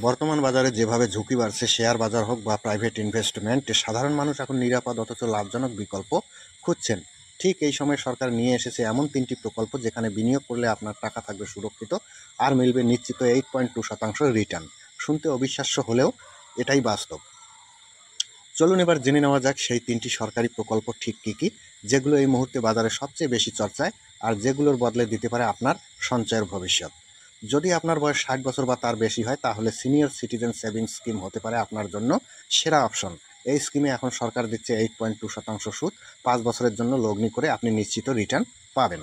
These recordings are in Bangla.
বর্তমান বাজারে যেভাবে ঝুঁকি বাড়ছে, শেয়ার বাজার হোক বা প্রাইভেট ইনভেস্টমেন্ট, সাধারণ মানুষ এখন নিরাপদ অথচ লাভজনক বিকল্প খুঁজছেন। ঠিক এই সময় সরকার নিয়ে এসেছে এমন 3টি প্রকল্প যেখানে বিনিয়োগ করলে আপনার টাকা থাকবে সুরক্ষিত আর মিলবে নিশ্চিত 8.2% রিটার্ন। শুনতে অবিশ্বাস্য হলেও এটাই বাস্তব। চলুন এবার জেনে নেওয়া যাক সেই 3টি সরকারি প্রকল্প ঠিক কী কী, যেগুলো এই মুহূর্তে বাজারে সবচেয়ে বেশি চর্চায় আর যেগুলোর বদলে দিতে পারে আপনার সঞ্চয়ের ভবিষ্যৎ। যদি আপনার বয়স 60 বছর বা তার বেশি হয়, তাহলে সিনিয়র সিটিজেন সেভিংস স্কিম হতে পারে আপনার জন্য সেরা অপশন। এই স্কিমে এখন সরকার দিচ্ছে 8.2% সুদ। 5 বছরের জন্য লগ্নি করে আপনি নিশ্চিত রিটার্ন পাবেন।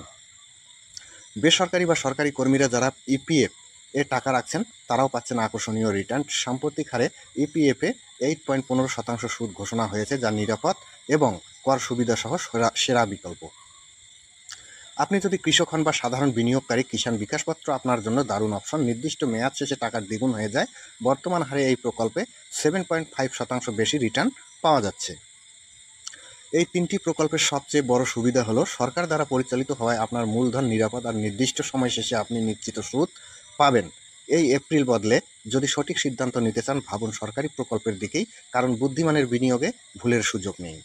বেসরকারি বা সরকারি কর্মীরা যারা ইপিএফ এ টাকা রাখছেন, তারাও পাচ্ছেন আকর্ষণীয় রিটার্ন। সাম্প্রতিক হারে ইপিএফে 8.15% সুদ ঘোষণা হয়েছে, যা নিরাপদ এবং কর সুবিধা সহ সেরা বিকল্প। আপনি যদি কৃষক হন বা সাধারণ বিনিয়োগকারী, কিষাণ বিকাশপত্র আপনার জন্য দারুণ অপশন। নির্দিষ্ট মেয়াদ শেষে টাকার দ্বিগুণ হয়ে যায়। বর্তমান হারে এই প্রকল্পে 7.5% বেশি রিটার্ন পাওয়া যাচ্ছে। এই 3টি প্রকল্পের সবচেয়ে বড় সুবিধা হলো সরকার দ্বারা পরিচালিত হওয়ায় আপনার মূলধন নিরাপদ আর নির্দিষ্ট সময় শেষে আপনি নিশ্চিত সুদ পাবেন। এই এপ্রিল বদলে যদি সঠিক সিদ্ধান্ত নিতে চান, ভাবুন সরকারি প্রকল্পের দিকেই, কারণ বুদ্ধিমানের বিনিয়োগে ভুলের সুযোগ নেই।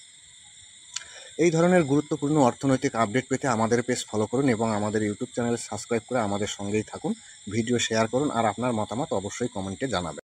এই ধরনের গুরুত্বপূর্ণ অর্থনৈতিক আপডেট পেতে আমাদের পেজ ফলো করুন এবং আমাদের ইউটিউব চ্যানেল সাবস্ক্রাইব করে আমাদের সঙ্গেই থাকুন। ভিডিও শেয়ার করুন আর আপনার মতামত অবশ্যই কমেন্টে জানাবেন।